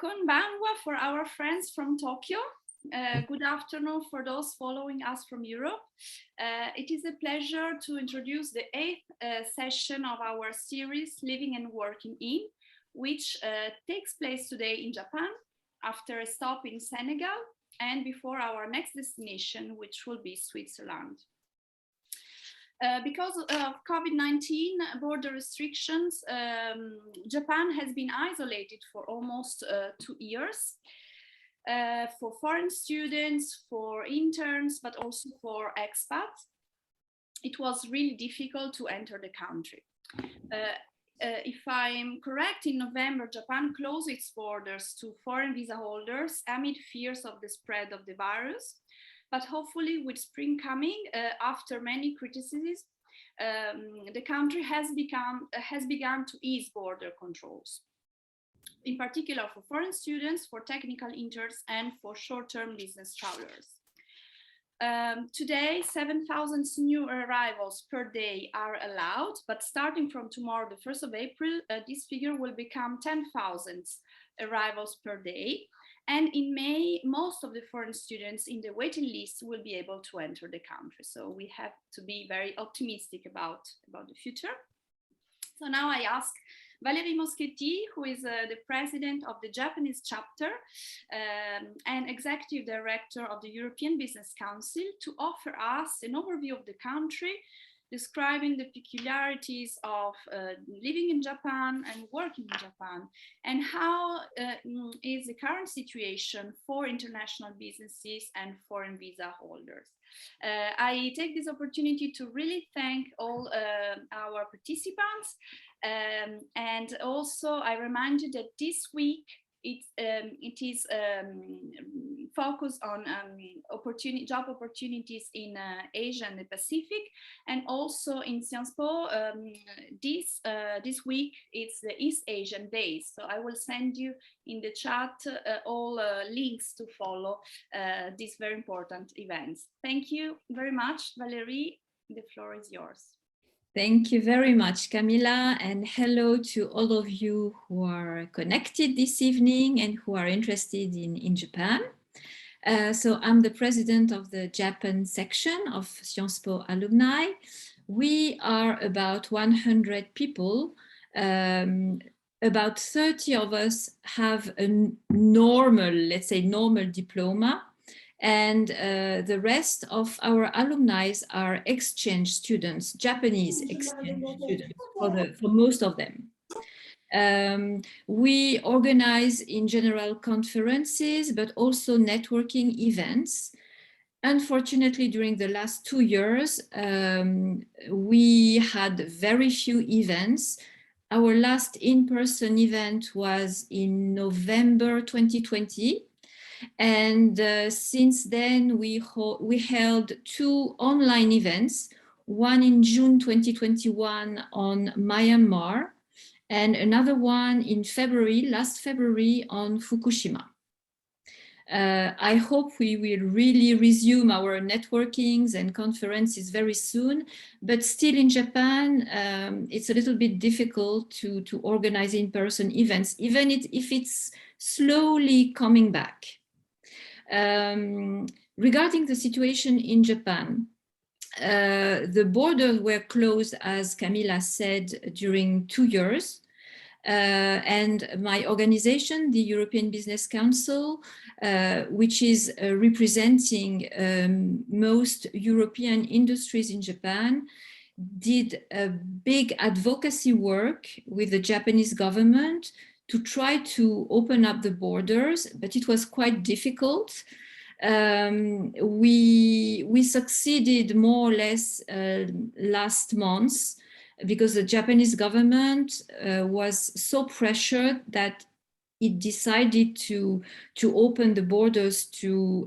Konbanwa for our friends from Tokyo. Good afternoon for those following us from Europe. It is a pleasure to introduce the 8th session of our series Living and Working in, which takes place today in Japan after a stop in Senegal and before our next destination, which will be Switzerland. Because of COVID-19 border restrictions, Japan has been isolated for almost 2 years. For foreign students, for interns, but also for expats, it was really difficult to enter the country. If I'm correct, in November, Japan closed its borders to foreign visa holders amid fears of the spread of the virus. But hopefully with spring coming, after many criticisms, the country has begun to ease border controls. In particular for foreign students, for technical interns, and for short-term business travelers. Today, 7,000 new arrivals per day are allowed, but starting from tomorrow, the 1st of April, this figure will become 10,000 arrivals per day. And in May, most of the foreign students in the waiting list will be able to enter the country. So we have to be very optimistic about the future. So now I ask Valérie Moschetti, who is the president of the Japanese chapter and executive director of the European Business Council, to offer us an overview of the country, describing the peculiarities of living in Japan and working in Japan, and how is the current situation for international businesses and foreign visa holders. I take this opportunity to really thank all our participants, and also I remind you that this week it is focused on job opportunities in Asia and the Pacific, and also in Sciences Po this week it's the East Asian Days. So I will send you in the chat all links to follow these very important events. Thank you very much, Valérie. The floor is yours. Thank you very much, Camilla, and hello to all of you who are connected this evening and who are interested in Japan. So I'm the president of the Japan section of Sciences Po Alumni. We are about 100 people. About 30 of us have a normal, let's say normal diploma. And the rest of our alumni are exchange students, Japanese exchange students, for most of them. We organize in general conferences, but also networking events. Unfortunately, during the last 2 years, we had very few events. Our last in-person event was in November 2020. And since then, we held 2 online events, one in June 2021 on Myanmar, and another one in last February on Fukushima. I hope we will really resume our networkings and conferences very soon, but still in Japan, it's a little bit difficult to organize in-person events, even if it's slowly coming back. Regarding the situation in Japan, the borders were closed, as Camilla said, during 2 years. And my organization, the European Business Council, which is representing most European industries in Japan, did a big advocacy work with the Japanese government to try to open up the borders, but it was quite difficult. We succeeded more or less last month, because the Japanese government was so pressured that it decided to open the borders to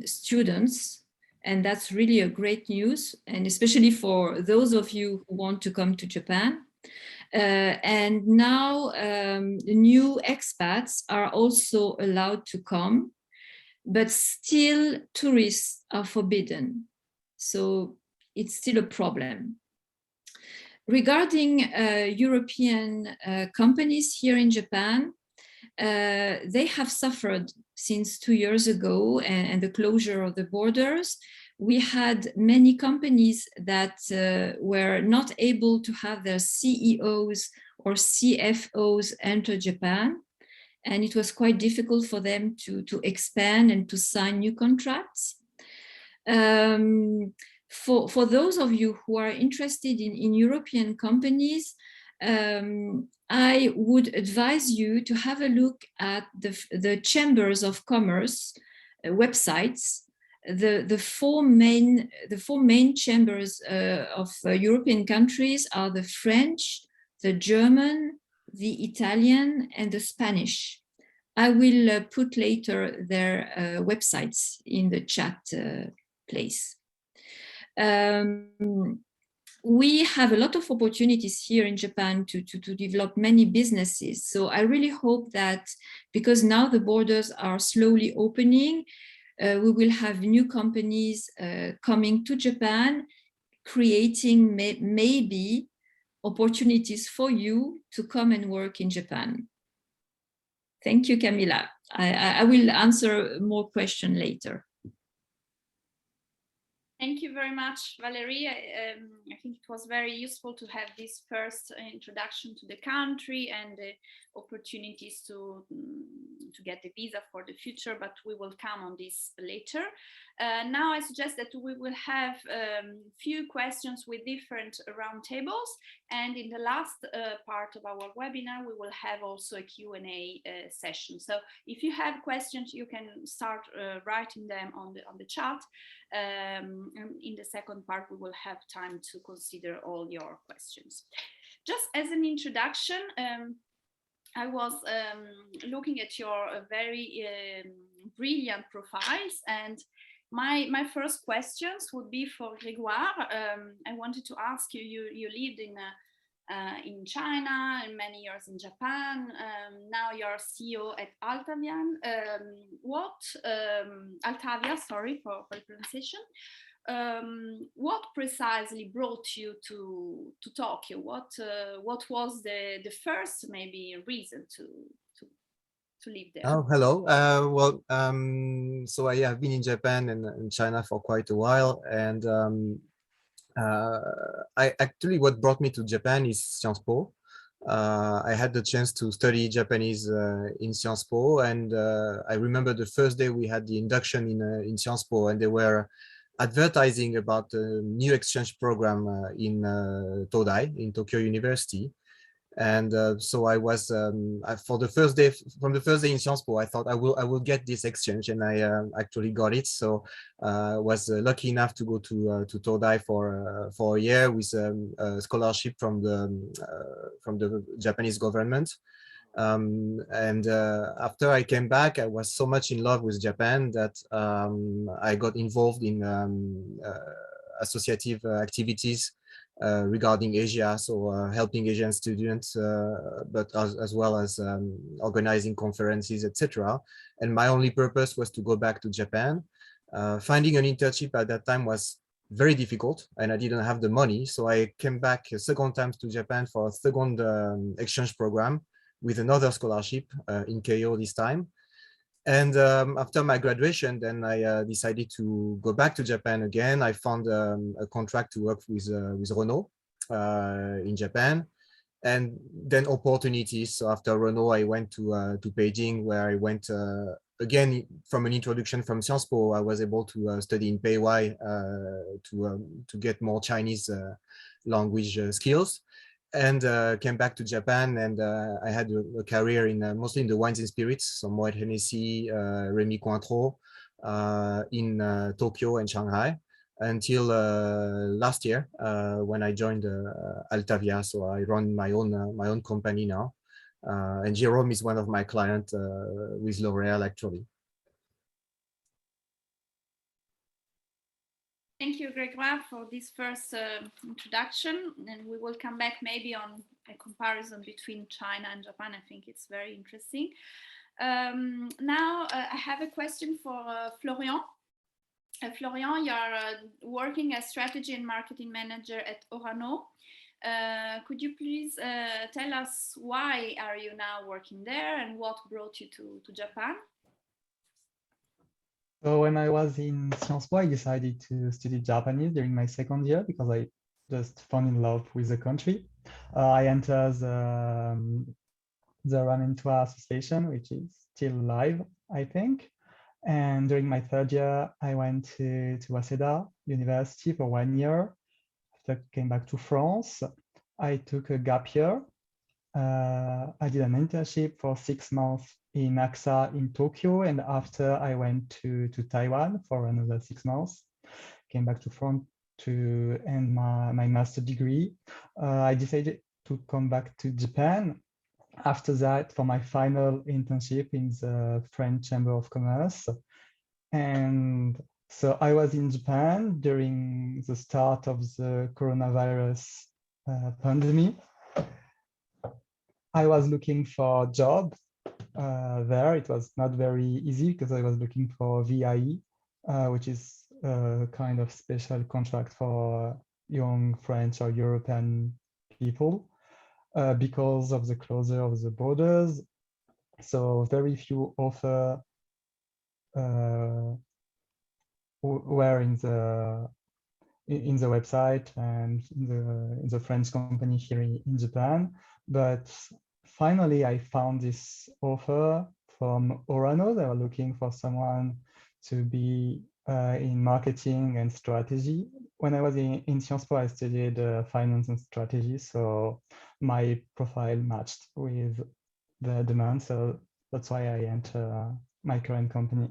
students. And that's really a great news, and especially for those of you who want to come to Japan. And now new expats are also allowed to come, but still tourists are forbidden. So it's still a problem. Regarding European companies here in Japan, they have suffered since 2 years ago and the closure of the borders. We had many companies that were not able to have their CEOs or CFOs enter Japan. And it was quite difficult for them to expand and to sign new contracts. For those of you who are interested in European companies, I would advise you to have a look at the chambers of commerce websites. The four main chambers of European countries are the French, the German, the Italian, and the Spanish. I will put later their websites in the chat place. We have a lot of opportunities here in Japan to develop many businesses. So I really hope that, because now the borders are slowly opening, we will have new companies coming to Japan, creating maybe opportunities for you to come and work in Japan. Thank you, Camilla. I will answer more questions later. Thank you very much, Valerie. I think it was very useful to have this first introduction to the country and the opportunities to get the visa for the future, but we will come on this later. Now I suggest that we will have few questions with different roundtables, and in the last part of our webinar we will have also a Q&A session. So if you have questions, you can start writing them on the chat. And in the second part we will have time to consider all your questions. Just as an introduction, I was looking at your very brilliant profiles, and my first questions would be for Gregoire. I wanted to ask you, you lived in China and many years in Japan. Now you're CEO at Altavia. Altavia, sorry for the pronunciation. What precisely brought you to Tokyo? What was the first maybe reason to live there? Oh, hello. So I have been in Japan and China for quite a while, and what brought me to Japan is Sciences Po. I had the chance to study Japanese in Sciences Po, and I remember the first day we had the induction in Sciences Po, and they were advertising about a new exchange program in Todai, in Tokyo University. And so I was from the first day in Sciences Po, I thought I will get this exchange, and I actually got it. So I was lucky enough to go to Todai for a year with a scholarship from the Japanese government. After I came back, I was so much in love with Japan that I got involved in associative activities regarding Asia, so helping Asian students, but as well as organizing conferences, etc. And my only purpose was to go back to Japan. Finding an internship at that time was very difficult, and I didn't have the money, so I came back a second time to Japan for a second exchange program with another scholarship in Keio this time. And after my graduation, then I decided to go back to Japan again. I found a contract to work with Renault in Japan, and then opportunities. So after Renault, I went to Beijing, where I went again from an introduction from Sciences Po. I was able to study in Peihua to get more Chinese language skills. And came back to Japan, and I had a career in mostly in the wines and spirits, so Moet Hennessy, Rémy Cointreau, in Tokyo and Shanghai, until last year when I joined Altavia. So I run my own company now, and Jerome is one of my clients with L'Oréal actually. Thank you, Gregoire, for this first introduction, and we will come back maybe on a comparison between China and Japan. I think it's very interesting. Now I have a question for Florian. Florian, you are working as strategy and marketing manager at Orano. Could you please tell us why are you now working there and what brought you to Japan? So when I was in Sciences Po, I decided to study Japanese during my second year because I just fell in love with the country. I entered the Ramen Tour Association, which is still live, I think. And during my third year, I went to Waseda University for 1 year. After I came back to France, I took a gap year. I did an internship for 6 months in AXA in Tokyo. And after I went to Taiwan for another 6 months, came back to France to end my master degree. I decided to come back to Japan after that for my final internship in the French Chamber of Commerce. And so I was in Japan during the start of the coronavirus pandemic. I was looking for a job there. It was not very easy because I was looking for VIE, which is a kind of special contract for young French or European people. Because of the closure of the borders. So very few offers were in the website and in the French company here in Japan. But finally, I found this offer from Orano. They were looking for someone to be in marketing and strategy. When I was in Sciences Po, I studied finance and strategy, so my profile matched with the demand. So that's why I entered my current company.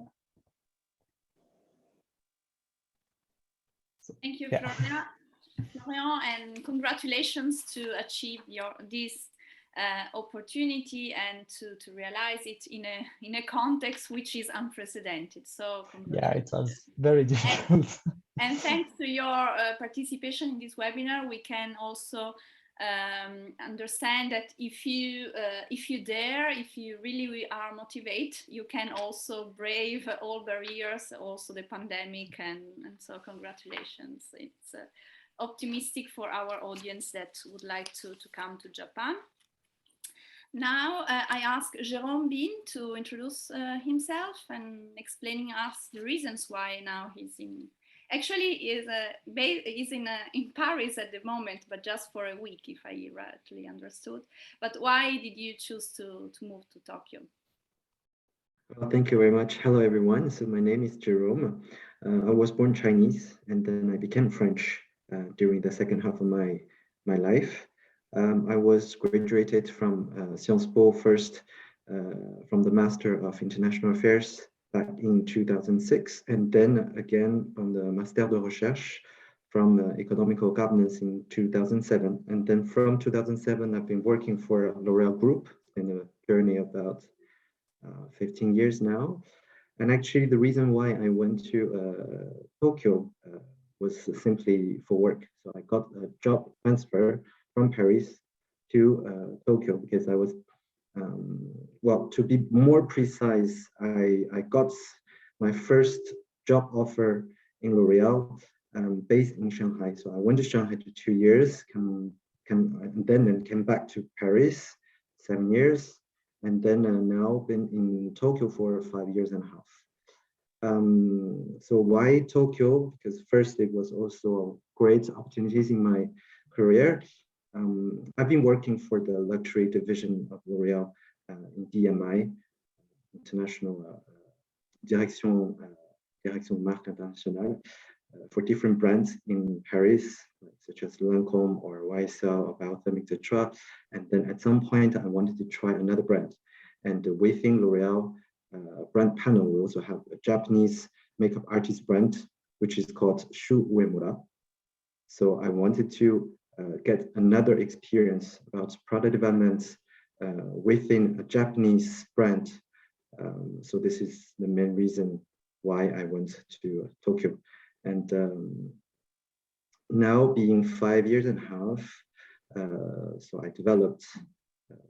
Thank you, Florian, and congratulations to achieve this opportunity and to realize it in a context which is unprecedented. So yeah, it was very difficult. And thanks to your participation in this webinar, we can also understand that if you dare, if you really are motivated, you can also brave all barriers, also the pandemic, and so congratulations. It's optimistic for our audience that would like to come to Japan. Now I ask Jerome Bean to introduce himself and explaining us the reasons why now he's in. Actually, is in Paris at the moment, but just for a week, if I rightly understood. But why did you choose to move to Tokyo? Well, thank you very much. Hello, everyone. So my name is Jerome. I was born Chinese, and then I became French during the second half of my life. I was graduated from Sciences Po first from the Master of International Affairs back in 2006, and then again on the Master de Recherche from Economical Governance in 2007. And then from 2007, I've been working for L'Oréal Group in a journey of about 15 years now. And actually, the reason why I went to Tokyo was simply for work. So I got a job transfer from Paris to Tokyo because I was well, to be more precise, I got my first job offer in L'Oréal based in Shanghai. So I went to Shanghai for 2 years, and then came back to Paris, 7 years, and then now been in Tokyo for 5 years and a half. So why Tokyo? Because first, it was also great opportunities in my career. I've been working for the luxury division of L'Oréal in DMI, International Direction Marque Internationale, for different brands in Paris, such as Lancôme or YSL, About Them, etc. And then at some point, I wanted to try another brand. And within L'Oréal brand panel, we also have a Japanese makeup artist brand, which is called Shu Uemura. So I wanted to get another experience about product development within a Japanese brand. So this is the main reason why I went to Tokyo. And now being 5 years and a half, so I developed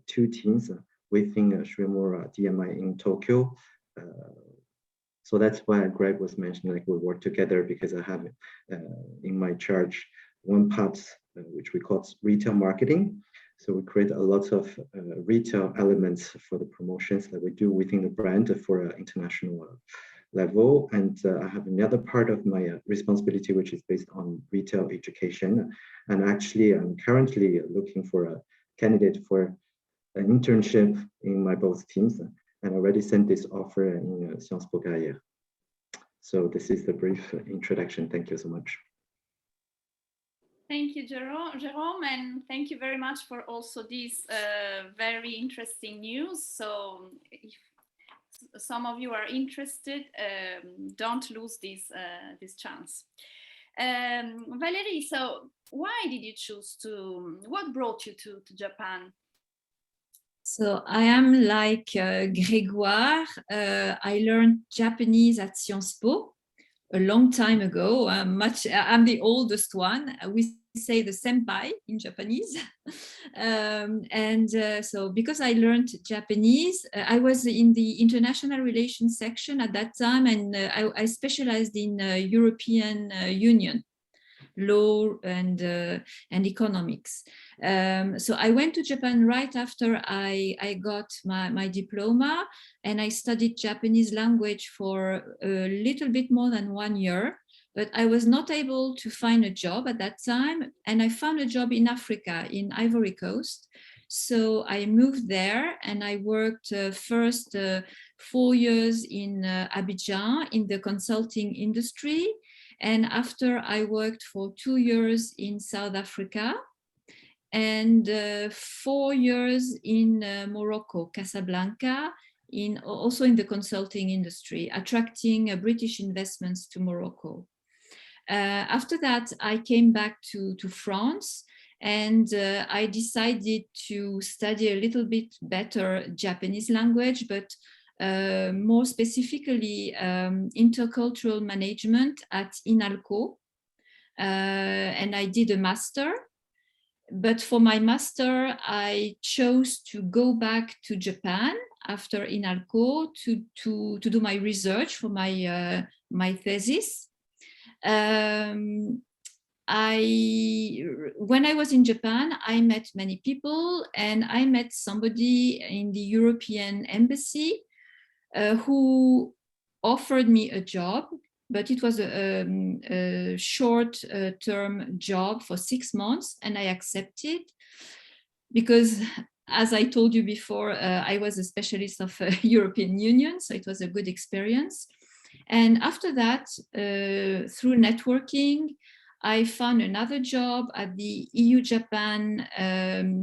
2 teams within Shu Uemura DMI in Tokyo. So that's why Greg was mentioning, like, we work together because I have in my charge one part which we call retail marketing. So we create a lot of retail elements for the promotions that we do within the brand for an international level. And I have another part of my responsibility, which is based on retail education. And actually, I'm currently looking for a candidate for an internship in my both teams, and already sent this offer in Sciences Po Carrières. So this is the brief introduction. Thank you so much. Thank you, Jerome, and thank you very much for also this very interesting news. So if some of you are interested, don't lose this chance. Valérie, so why did you choose what brought you to Japan? So I am like Gregoire. I learned Japanese at Sciences Po a long time ago. I'm the oldest one. We say the senpai in Japanese. So because I learned Japanese, I was in the international relations section at that time, and I specialized in European Union law and economics. So I went to Japan right after I got my diploma, and I studied Japanese language for a little bit more than 1 year, but I was not able to find a job at that time, and I found a job in Africa, in Ivory Coast. So I moved there, and I worked first 4 years in Abidjan in the consulting industry. And after I worked for 2 years in South Africa and 4 years in Morocco, Casablanca, also in the consulting industry, attracting British investments to Morocco. After that, I came back to France, and I decided to study a little bit better Japanese language, but more specifically intercultural management at INALCO, and I did a master. But for my master, I chose to go back to Japan after INALCO to do my research for my my thesis. When I was in Japan, I met many people, and I met somebody in the European embassy who offered me a job, but it was a short-term job for 6 months, and I accepted because, as I told you before, I was a specialist of European Union, so it was a good experience. And after that, through networking, I found another job at the EU-Japan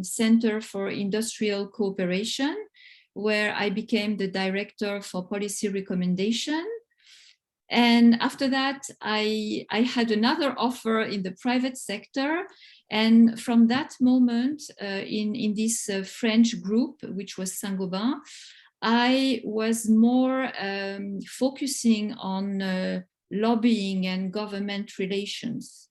Center for Industrial Cooperation, where I became the director for policy recommendation. And after that, I had another offer in the private sector. And from that moment, in this French group, which was Saint-Gobain, I was more focusing on lobbying and government relations.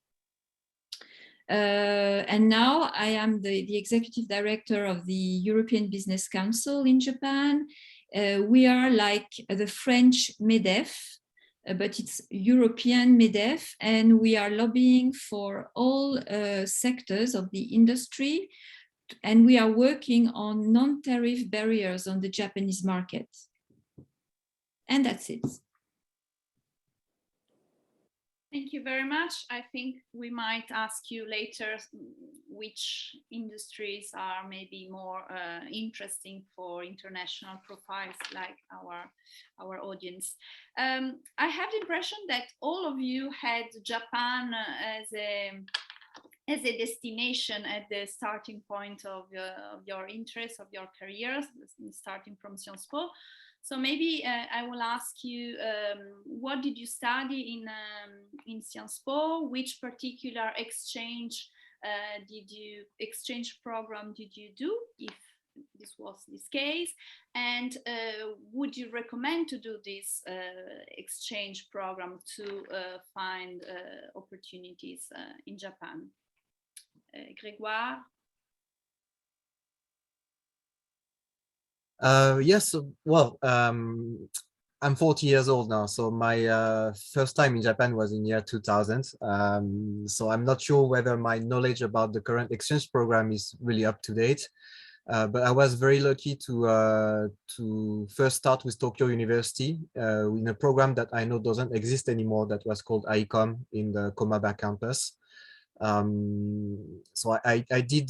And now I am the executive director of the European Business Council in Japan. We are like the French MEDEF, but it's European MEDEF, and we are lobbying for all sectors of the industry, and we are working on non-tariff barriers on the Japanese market. And that's it. Thank you very much. I think we might ask you later which industries are maybe more interesting for international profiles like our audience. I have the impression that all of you had Japan as a destination at the starting point of your interests, of your careers, starting from Sciences Po. So maybe I will ask you, what did you study in Sciences Po? Which particular exchange program did you do, if this was this case? And would you recommend to do this exchange program to find opportunities in Japan? Gregoire? Yes, well, I'm 40 years old now, so my first time in Japan was in year 2000. So I'm not sure whether my knowledge about the current exchange program is really up to date. But I was very lucky to first start with Tokyo University in a program that I know doesn't exist anymore, that was called ICOM in the Komaba campus. So I did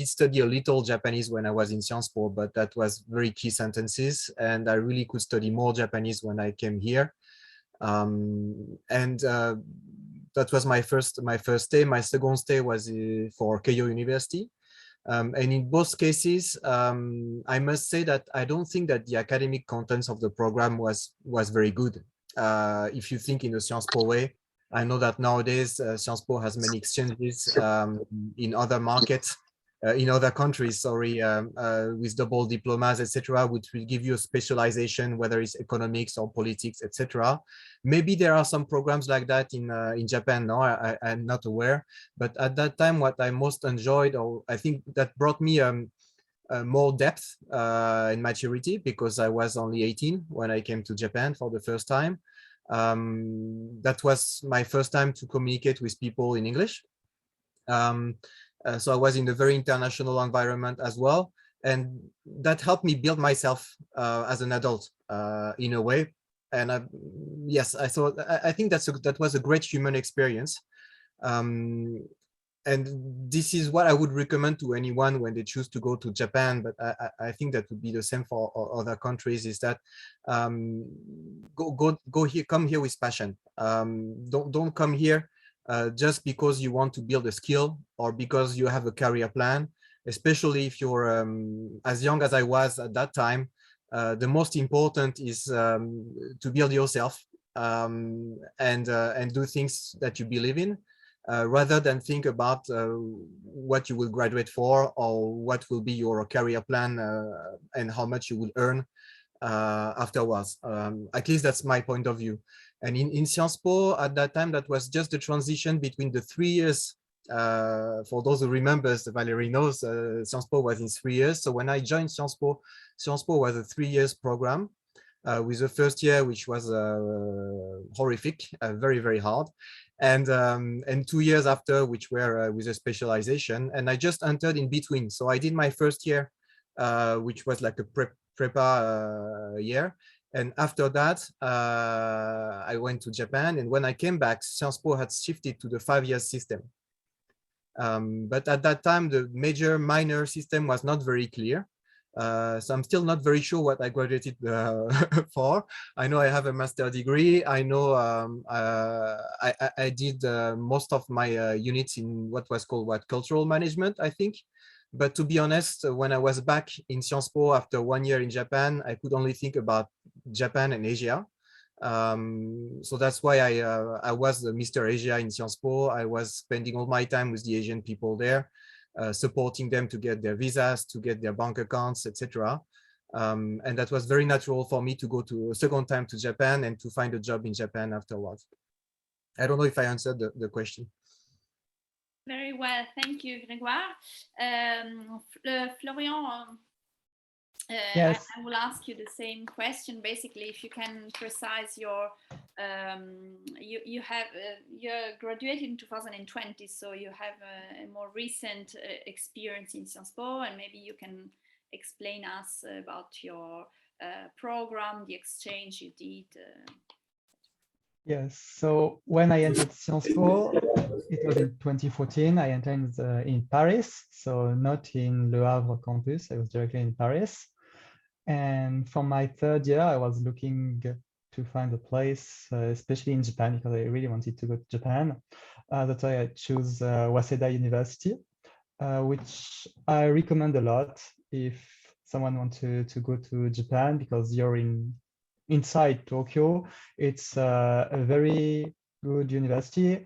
study a little Japanese when I was in Sciences Po, but that was very key sentences, and I really could study more Japanese when I came here. That was my first stay. My second stay was for Keio University. And in both cases, I must say that I don't think that the academic contents of the program was very good. If you think in the Sciences Po way, I know that nowadays Sciences Po has many exchanges in other markets, in other countries, sorry, with double diplomas, etc., which will give you a specialization, whether it's economics or politics, etc. Maybe there are some programs like that in Japan. No, I'm not aware. But at that time, what I most enjoyed, or I think that brought me more depth in maturity, because I was only 18 when I came to Japan for the first time. That was my first time to communicate with people in English. So I was in a very international environment as well. And that helped me build myself as an adult in a way. And yes, I think that was a great human experience. And this is what I would recommend to anyone when they choose to go to Japan, but I think that would be the same for other countries, is that go here, come here with passion. Don't come here just because you want to build a skill or because you have a career plan, especially if you're as young as I was at that time. The most important is to build yourself and do things that you believe in. Rather than think about what you will graduate for or what will be your career plan and how much you will earn afterwards. At least that's my point of view. And in Sciences Po at that time, that was just the transition between the 3 years. For those who remembers, Valerie knows, Sciences Po was in 3 years. So when I joined Sciences Po was a 3 years program. With the first year, which was horrific, very, very hard. And 2 years after, which were with a specialization. And I just entered in between. So I did my first year, which was like a prepa year. And after that, I went to Japan. And when I came back, Sciences Po had shifted to the 5-year system. But at that time, the minor system was not very clear. So I'm still not very sure what I graduated for. I know I have a master's degree. I know I did most of my units in what was called cultural management, I think. But to be honest, when I was back in Sciences Po after 1 year in Japan, I could only think about Japan and Asia. So that's why I was Mr. Asia in Sciences Po. I was spending all my time with the Asian people there. Supporting them to get their visas, to get their bank accounts, etc. And that was very natural for me to go to a second time to Japan and to find a job in Japan afterwards. I don't know if I answered the question. Very well, thank you, Gregoire. Florian, yes. I will ask you the same question. Basically, if you can precise your, you graduated in 2020, so you have a more recent experience in Sciences Po, and maybe you can explain us about your program, the exchange you did. Yes, so when I entered Sciences Po, it was in 2014. I entered in Paris, so not in Le Havre campus. I was directly in Paris. And for my third year, I was looking to find a place, especially in Japan, because I really wanted to go to Japan. That's why I chose Waseda University, which I recommend a lot if someone wants to go to Japan, because you're inside Tokyo. It's a very good university,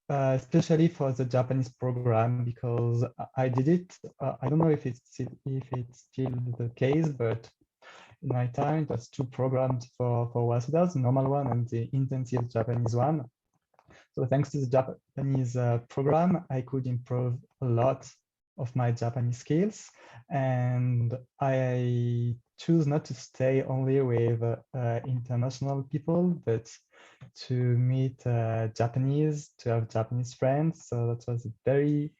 especially for the Japanese program, because I did it. I don't know if it's still the case, but in my time, it was 2 programs for Waseda, the normal one and the intensive Japanese one. So thanks to the Japanese program, I could improve a lot of my Japanese skills. And I choose not to stay only with international people, but to meet Japanese, to have Japanese friends. So that was a very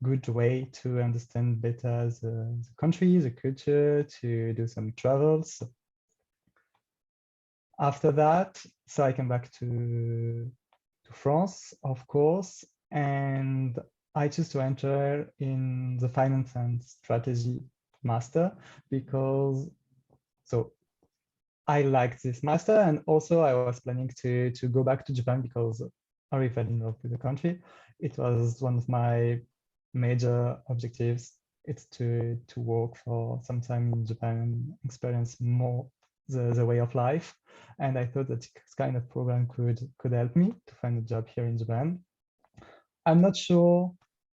good way to understand better the country, the culture, to do some travels. After that, so I came back to France, of course, and I chose to enter in the finance and strategy master because I liked this master, and also I was planning to go back to Japan because I really fell in love with the country. It was one of my major objectives. It's to work for some time in Japan and experience more the way of life. And I thought that this kind of program could help me to find a job here in Japan. I'm not sure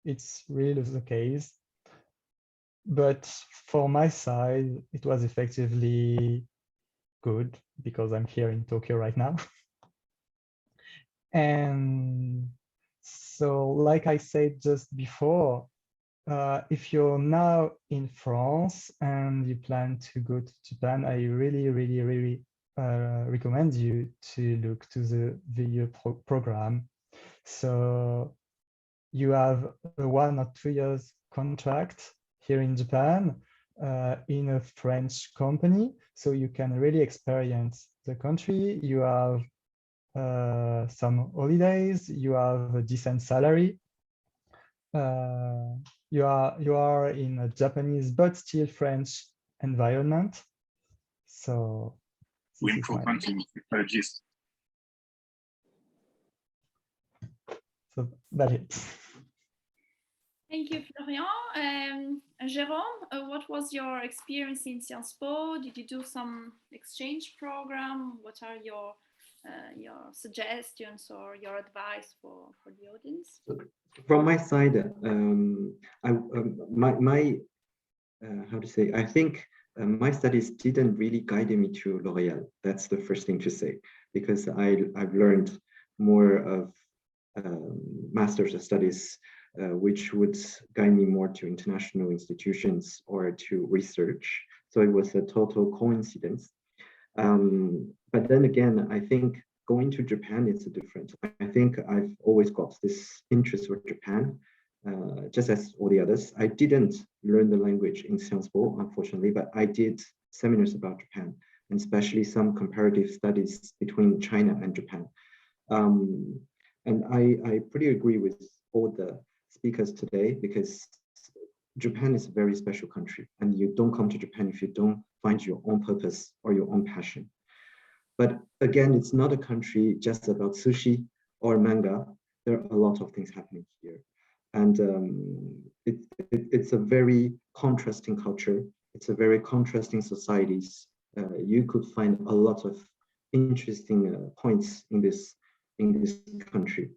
it's really the case, but for my side, it was effectively good because I'm here in Tokyo right now. And so, like I said just before, if you're now in France and you plan to go to Japan, I really recommend you to look to the Vivre program. So you have a 1 or 2 years contract here in Japan in a French company, so you can really experience the country. You have some holidays, you have a decent salary. You are in a Japanese but still French environment. So that's it. Thank you, Florian. Jerome, what was your experience in Sciences Po? Did you do some exchange program? What are your suggestions or your advice for the audience? From my side, I think my studies didn't really guide me to L'Oréal. That's the first thing to say, because I've learned more of master's studies, which would guide me more to international institutions or to research. So it was a total coincidence. But then again, I think going to Japan, it's different. I think I've always got this interest for Japan, just as all the others. I didn't learn the language in Sciences Po, unfortunately, but I did seminars about Japan, and especially some comparative studies between China and Japan. And I pretty agree with all the speakers today, because Japan is a very special country, and you don't come to Japan if you don't find your own purpose or your own passion. But again, it's not a country just about sushi or manga. There are a lot of things happening here. And it's a very contrasting culture. It's a very contrasting societies. You could find a lot of interesting points in this country.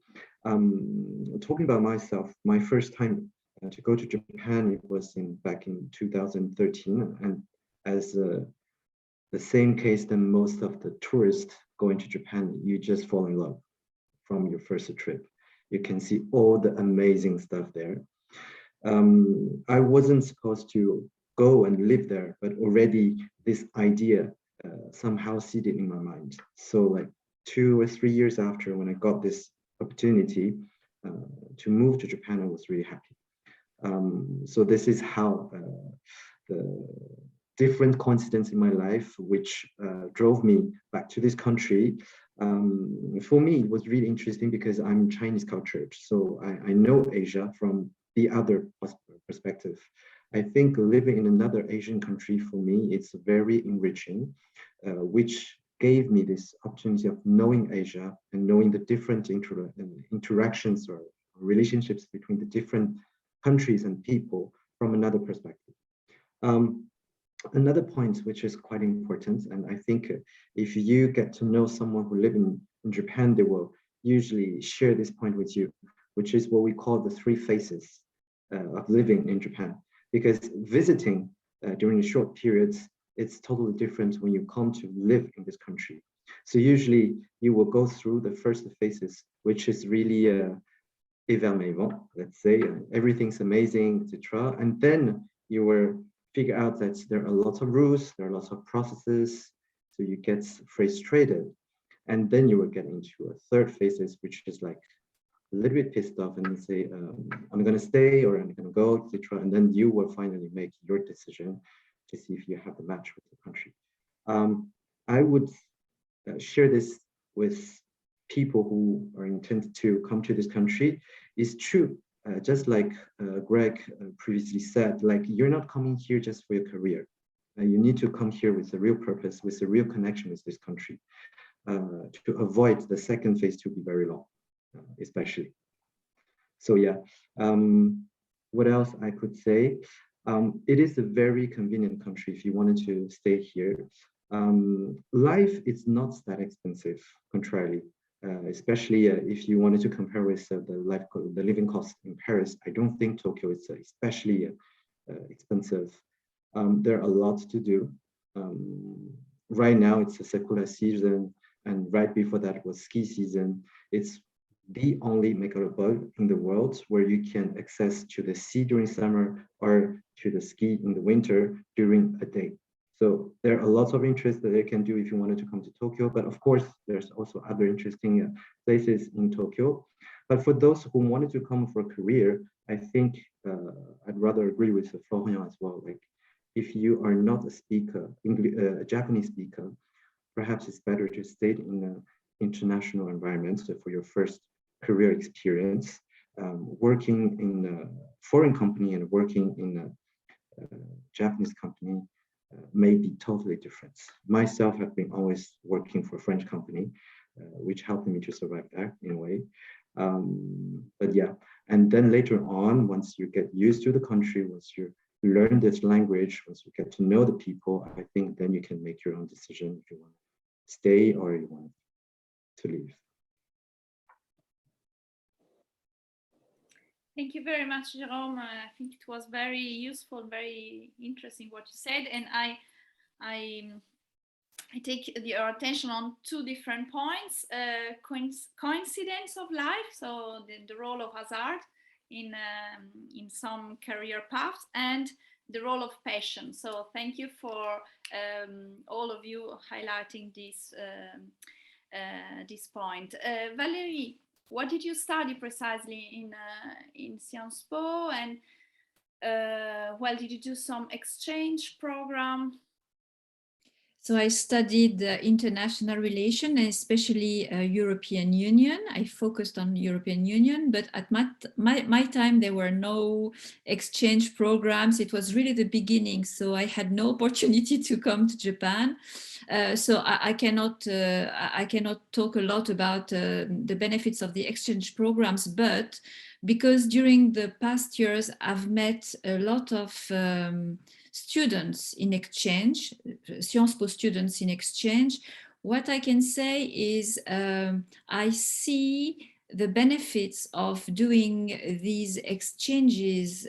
Talking about myself, my first time to go to Japan, it was back in 2013, and as the same case than most of the tourists going to Japan, you just fall in love from your first trip. You can see all the amazing stuff there. I wasn't supposed to go and live there, but already this idea somehow seeded in my mind. So like 2 or 3 years after, when I got this opportunity to move to Japan, I was really happy. So this is how the different coincidence in my life, which drove me back to this country. For me, it was really interesting because I'm Chinese cultured, so I know Asia from the other perspective. I think living in another Asian country, for me, it's very enriching, which gave me this opportunity of knowing Asia and knowing the different interactions or relationships between the different countries and people from another perspective. Another point which is quite important, and I think if you get to know someone who lives in Japan, they will usually share this point with you, which is what we call the 3 phases of living in Japan. Because visiting during short periods, it's totally different when you come to live in this country. So usually you will go through the first phases, which is really émerveillement, let's say, everything's amazing, etc. And then you will figure out that there are lots of rules, there are lots of processes, so you get frustrated. And then you will get into a third phase, which is like a little bit pissed off and say, I'm going to stay or I'm going to go, etc. And then you will finally make your decision to see if you have the match with the country. I would share this with people who are intended to come to this country. It's true, just like Greg previously said, like you're not coming here just for your career. You need to come here with a real purpose, with a real connection with this country, to avoid the second phase to be very long, especially. So yeah, what else I could say? It is a very convenient country if you wanted to stay here. Life is not that expensive, contrarily, especially if you wanted to compare with the living cost in Paris. I don't think Tokyo is especially expensive. There are a lot to do. Right now it's a sakura season, and right before that was ski season. It's the only megalopole in the world where you can access to the sea during summer or to the ski in the winter during a day. So there are lots of interests that you can do if you wanted to come to Tokyo, but of course there's also other interesting places in Tokyo. But for those who wanted to come for a career, I think I'd rather agree with Florian as well. Like if you are not a speaker, a Japanese speaker, perhaps it's better to stay in an international environment for your first career experience. Working in a foreign company and working in a Japanese company may be totally different. Myself, I've been always working for a French company, which helped me to survive there in a way. But yeah, and then later on, once you get used to the country, once you learn this language, once you get to know the people, I think then you can make your own decision if you want to stay or you want to leave. Thank you very much, Jerome. I think it was very useful, very interesting what you said, and I take your attention on two different points: coincidence of life, so the role of hazard in some career paths, and the role of passion. So thank you for all of you highlighting this this point. Valerie, what did you study precisely in Sciences Po, and well, did you do some exchange program? So I studied international relations, especially European Union. I focused on European Union, but at my time, there were no exchange programs. It was really the beginning, so I had no opportunity to come to Japan. So I cannot talk a lot about the benefits of the exchange programs, but because during the past years, I've met a lot of students in exchange, Sciences Po students in exchange, what I can say is I see the benefits of doing these exchanges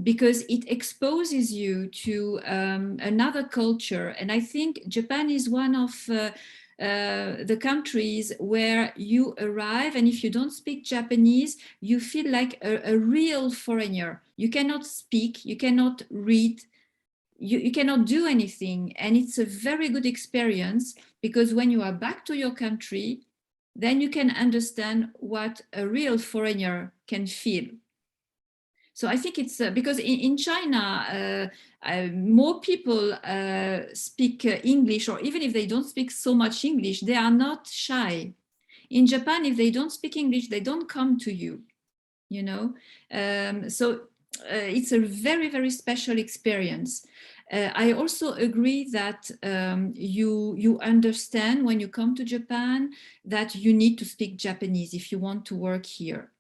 because it exposes you to another culture. And I think Japan is one of the countries where you arrive, and if you don't speak Japanese, you feel like a real foreigner. You cannot speak, you cannot read, you cannot do anything. And it's a very good experience because when you are back to your country, then you can understand what a real foreigner can feel. So I think it's because in China, more people speak English, or even if they don't speak so much English, they are not shy. In Japan, if they don't speak English, they don't come to you, you know. So it's a very, very special experience. I also agree that you understand when you come to Japan that you need to speak Japanese if you want to work here.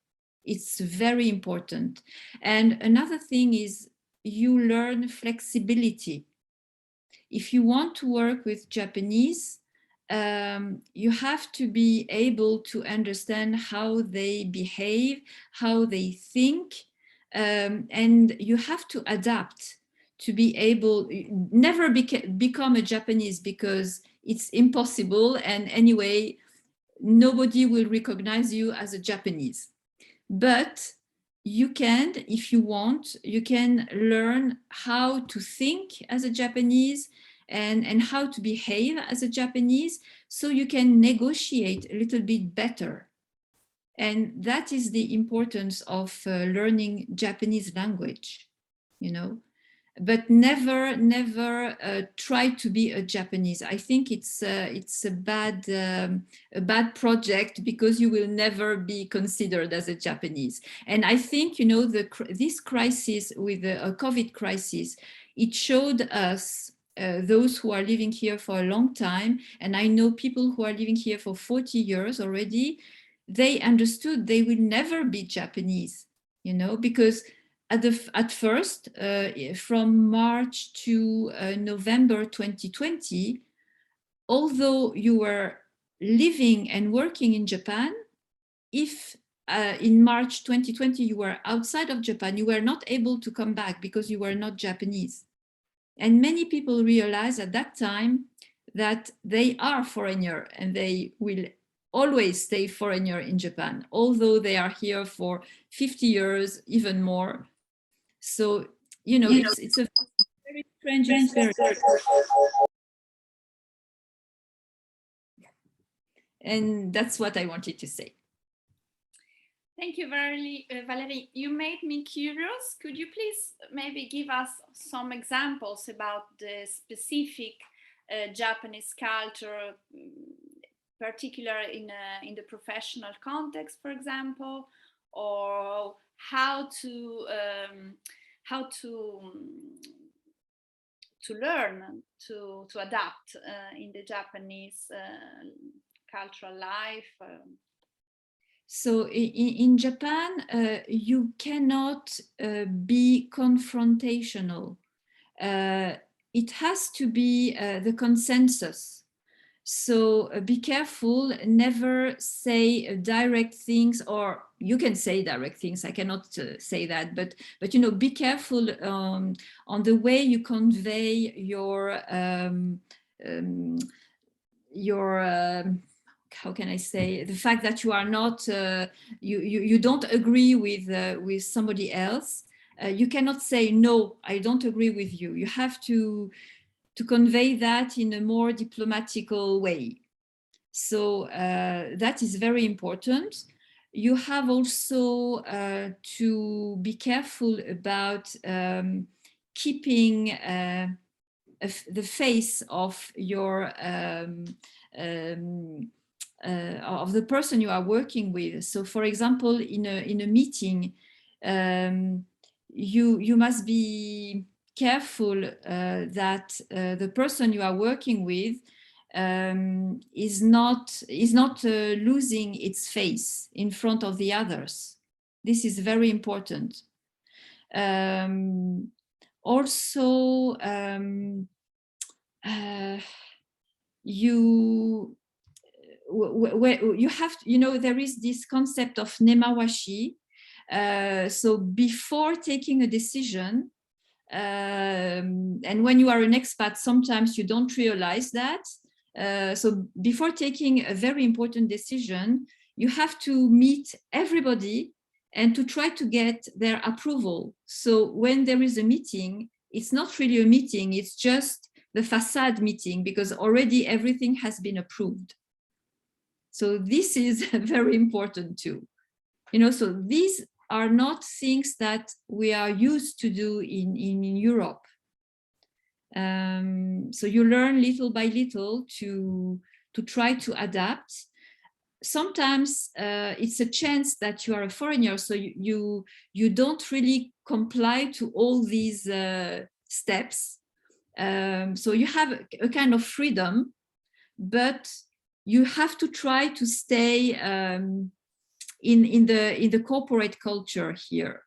It's very important. And another thing is you learn flexibility. If you want to work with Japanese, you have to be able to understand how they behave, how they think, and you have to adapt to be able, never become a Japanese because it's impossible, and anyway, nobody will recognize you as a Japanese. but you can, if you want, you can learn how to think as a Japanese and how to behave as a Japanese, so you can negotiate a little bit better. And that is the importance of learning Japanese language, you know. But never try to be a Japanese. I think it's a bad project, because you will never be considered as a Japanese. And I think, you know, this crisis with the COVID crisis, it showed us, those who are living here for a long time, and I know people who are living here for 40 years already, they understood they will never be Japanese, you know, because at first, from March to November 2020, although you were living and working in Japan, if in March 2020 you were outside of Japan, you were not able to come back because you were not Japanese. And many people realized at that time that they are foreigner and they will always stay foreigner in Japan, although they are here for 50 years, even more. So, you know, it's a very strange experience. And that's what I wanted to say. Thank you, Valerie. You made me curious. Could you please maybe give us some examples about the specific Japanese culture, particular in the professional context, for example, or how to learn to adapt in the Japanese cultural life? So in Japan, you cannot be confrontational. It has to be the consensus. So be careful, never say direct things, or you can say direct things, I cannot say that, but you know, be careful on the way you convey your how can I say, the fact that you are not, you don't agree with somebody else. You cannot say, no, I don't agree with you. You have to convey that in a more diplomatical way. So that is very important. You have also to be careful about keeping the face of your of the person you are working with. So, for example, in a meeting, you must be careful that the person you are working with is not losing its face in front of the others. This is very important. Also, you have to, you know, there is this concept of nemawashi. So before taking a decision, and when you are an expat, sometimes you don't realize that. So before taking a very important decision, you have to meet everybody and to try to get their approval. So when there is a meeting, it's not really a meeting, it's just the facade meeting, because already everything has been approved. So this is very important too. You know, so these are not things that we are used to do in Europe. So you learn little by little to try to adapt. Sometimes it's a chance that you are a foreigner, so you don't really comply to all these steps. So you have a kind of freedom, but you have to try to stay in the corporate culture here.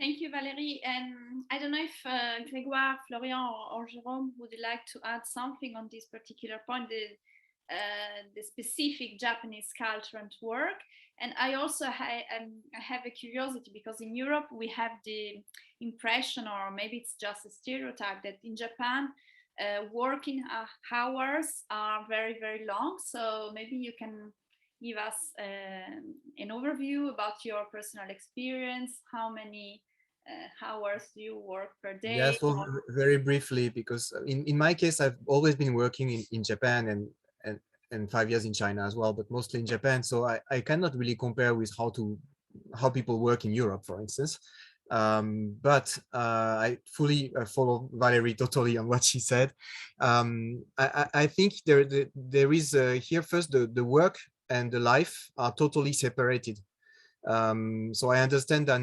Thank you, Valérie. And I don't know if Gregoire, Florian, or Jerome would like to add something on this particular point, the specific Japanese culture and work. And I also have a curiosity, because in Europe we have the impression, or maybe it's just a stereotype, that in Japan working hours are very, very long. So maybe you can give us an overview about your personal experience. How many hours do you work per day? Yes, well, very briefly, because in my case, I've always been working in Japan and 5 years in China as well, but mostly in Japan. So I cannot really compare with how people work in Europe, for instance. But I fully follow Valerie totally on what she said. I think there is here first the work and the life are totally separated. So I understand that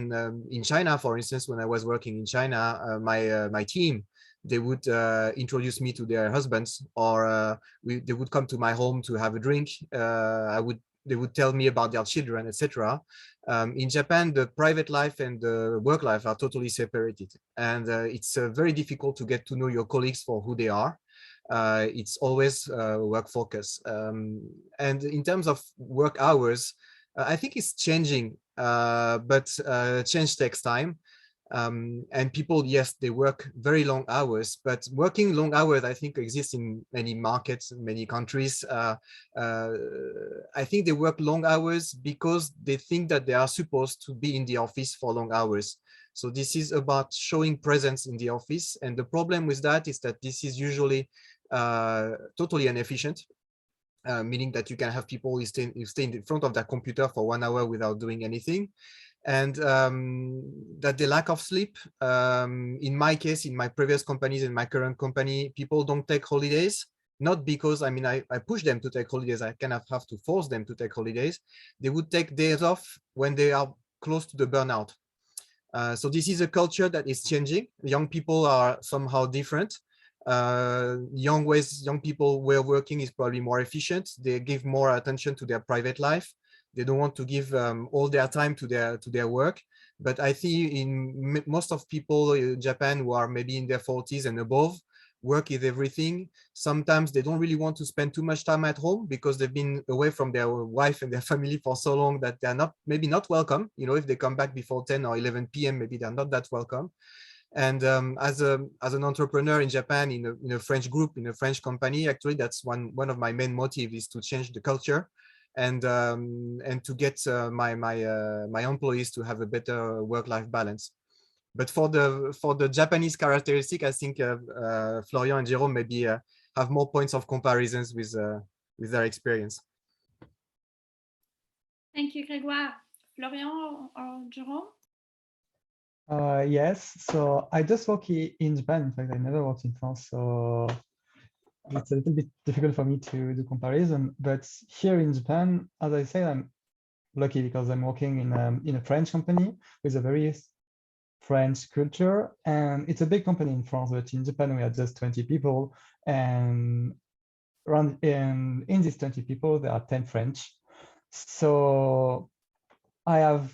in China, for instance, when I was working in China, my team, they would introduce me to their husbands, or they would come to my home to have a drink. They would tell me about their children, etc. In Japan, the private life and the work life are totally separated, and it's very difficult to get to know your colleagues for who they are. It's always work focus. And in terms of work hours, I think it's changing, but change takes time. And people, yes, they work very long hours, but working long hours, I think, exists in many markets, in many countries. I think they work long hours because they think that they are supposed to be in the office for long hours. So this is about showing presence in the office. And the problem with that is that this is usually totally inefficient. Meaning that you can have people who stay in front of their computer for 1 hour without doing anything, and that the lack of sleep. In my case, in my previous companies, in my current company, people don't take holidays, not because I push them to take holidays. I kind of have to force them to take holidays. They would take days off when they are close to the burnout. So this is a culture that is changing. Young people are somehow different. Young people where working is probably more efficient. They give more attention to their private life. They don't want to give all their time to their work. But I see in most of people in Japan who are maybe in their 40s and above, work is everything. Sometimes they don't really want to spend too much time at home because they've been away from their wife and their family for so long that they're maybe not welcome. You know, if they come back before 10 or 11 p.m., maybe they're not that welcome. And as an entrepreneur in Japan, in a French group, in a French company, actually, that's one of my main motives, is to change the culture and to get my employees to have a better work-life balance. But for the Japanese characteristic, I think Florian and Jerome maybe have more points of comparisons with their experience. Thank you, Gregoire. Florian or Jerome? Yes, so I just work in Japan. In fact, I never worked in France, so it's a little bit difficult for me to do comparison. But here in Japan, as I say, I'm lucky because I'm working in a French company with a very French culture, and it's a big company in France. But in Japan, we are just 20 people, and in these 20 people, there are 10 French. So I have,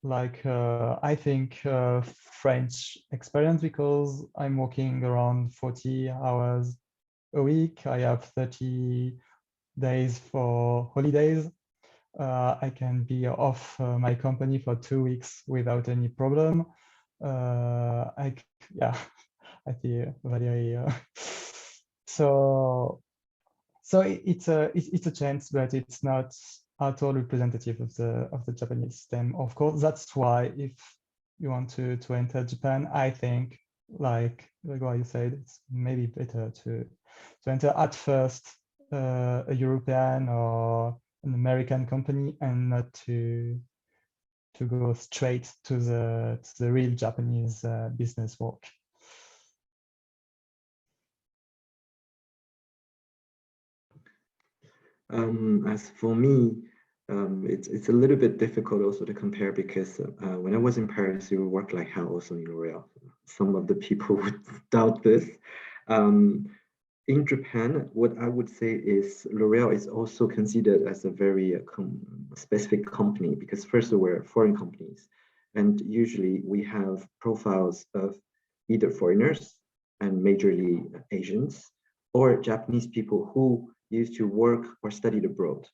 like, I think French experience because I'm working around 40 hours a week. I have 30 days for holidays. I can be off my company for 2 weeks without any problem. I see Valerie. So it's a chance, but it's not at all representative of the Japanese system. Of course, that's why if you want to enter Japan, I think, like Gregoire, you said, it's maybe better to enter at first a European or an American company and not to go straight to the real Japanese business work. As for me, it's a little bit difficult also to compare because when I was in Paris, you work like hell also in L'Oréal. Some of the people would doubt this. In Japan, what I would say is L'Oréal is also considered as a very specific company because first we're foreign companies, and usually we have profiles of either foreigners and majorly Asians or Japanese people who used to work or studied abroad.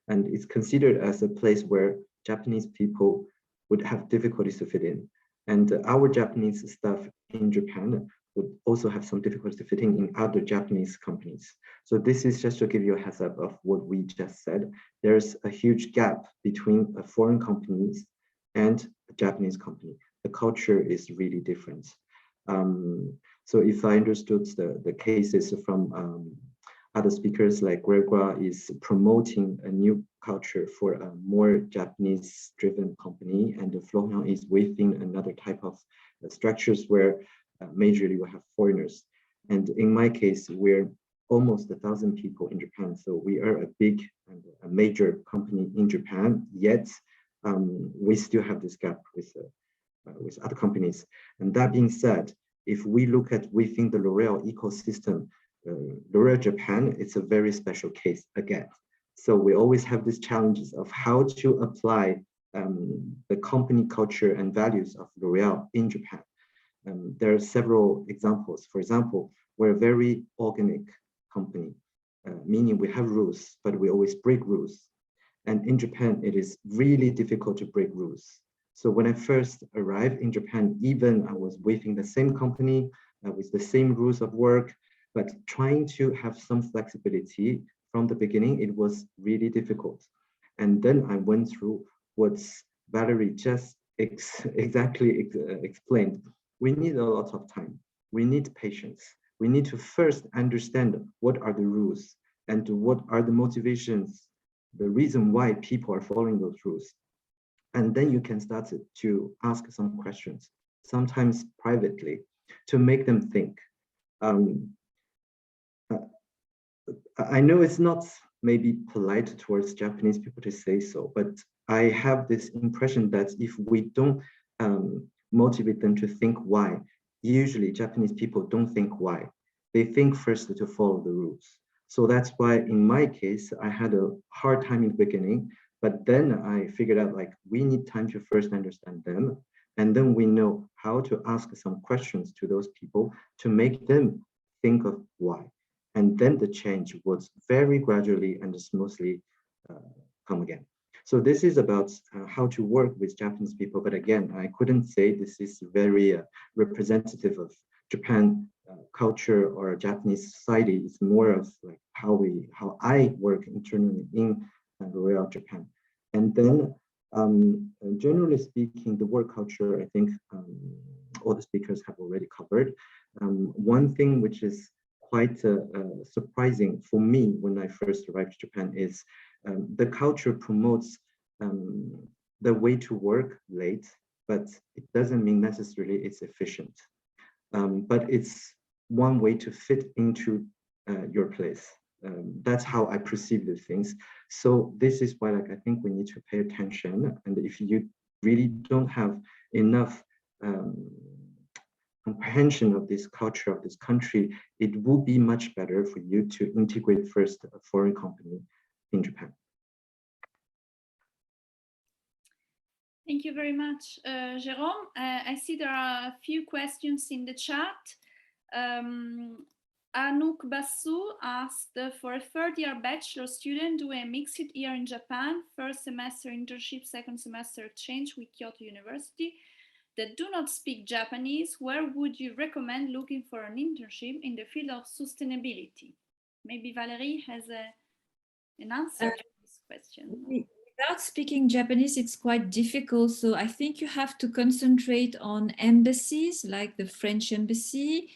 And it's considered as a place where Japanese people would have difficulties to fit in. And our Japanese staff in Japan would also have some difficulty fitting in other Japanese companies. So this is just to give you a heads up of what we just said. There's a huge gap between foreign companies and a Japanese company. The culture is really different. So if I understood the cases from other speakers, like Gregoire is promoting a new culture for a more Japanese-driven company, and Florian is within another type of structures where majorly we have foreigners. And in my case, we're almost 1,000 people in Japan. So we are a big and a major company in Japan, yet we still have this gap with other companies. And that being said, if we look at within the L'Oréal ecosystem, L'Oréal Japan, it's a very special case again. So we always have these challenges of how to apply the company culture and values of L'Oréal in Japan. There are several examples. For example, we're a very organic company, meaning we have rules, but we always break rules. And in Japan, it is really difficult to break rules. So when I first arrived in Japan, even I was within the same company with the same rules of work, but trying to have some flexibility from the beginning, it was really difficult. And then I went through what Valerie just exactly explained. We need a lot of time. We need patience. We need to first understand what are the rules and what are the motivations, the reason why people are following those rules. And then you can start to ask some questions, sometimes privately, to make them think. I know it's not maybe polite towards Japanese people to say so, but I have this impression that if we don't motivate them to think why, usually Japanese people don't think why. They think first to follow the rules. So that's why in my case, I had a hard time in the beginning, but then I figured out like we need time to first understand them. And then we know how to ask some questions to those people to make them think of why. And then the change was very gradually and smoothly come again. So this is about how to work with Japanese people. But again, I couldn't say this is very representative of Japan culture or Japanese society. It's more of like how I work internally in L'Oréal Japan. And then generally speaking, the work culture, I think all the speakers have already covered. One thing which is quite surprising for me when I first arrived to Japan is the culture promotes the way to work late, but it doesn't mean necessarily it's efficient. But it's one way to fit into your place. That's how I perceive the things. So this is why I think we need to pay attention. And if you really don't have enough comprehension of this culture of this country, it would be much better for you to integrate first a foreign company in Japan. Thank you very much, Jerome. I see there are a few questions in the chat. Anouk Basu asked, for a third-year bachelor student doing a mixed year in Japan, first semester internship, second semester exchange with Kyoto University, that do not speak Japanese, where would you recommend looking for an internship in the field of sustainability? Maybe Valerie has an answer to this question. Without speaking Japanese, it's quite difficult. So I think you have to concentrate on embassies like the French embassy,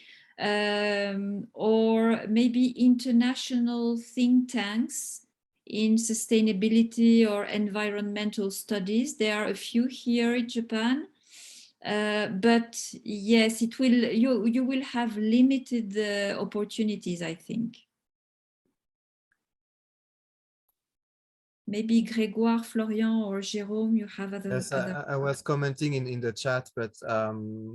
or maybe international think tanks in sustainability or environmental studies. There are a few here in Japan. But yes, it will. You will have limited opportunities, I think. Maybe Gregoire, Florian, or Jerome, you have other. Yes, I was commenting in the chat, but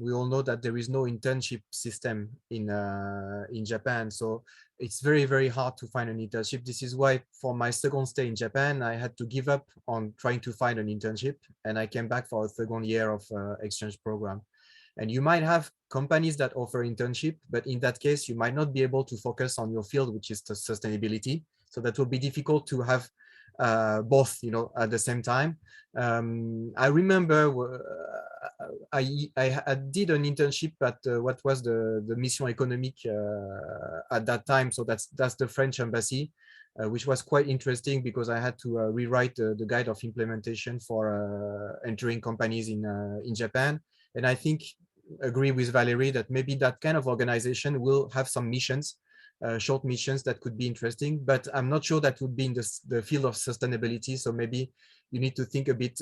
we all know that there is no internship system in Japan, so it's very, very hard to find an internship. This is why for my second stay in Japan, I had to give up on trying to find an internship, and I came back for a second year of exchange program. And you might have companies that offer internship, but in that case, you might not be able to focus on your field, which is the sustainability. So that will be difficult to have both, at the same time. I remember I did an internship at what was the Mission Économique at that time. So that's the French embassy, which was quite interesting because I had to rewrite the guide of implementation for entering companies in Japan. And I think agree with Valerie that maybe that kind of organization will have some missions, short missions that could be interesting, but I'm not sure that would be in the field of sustainability. So maybe you need to think a bit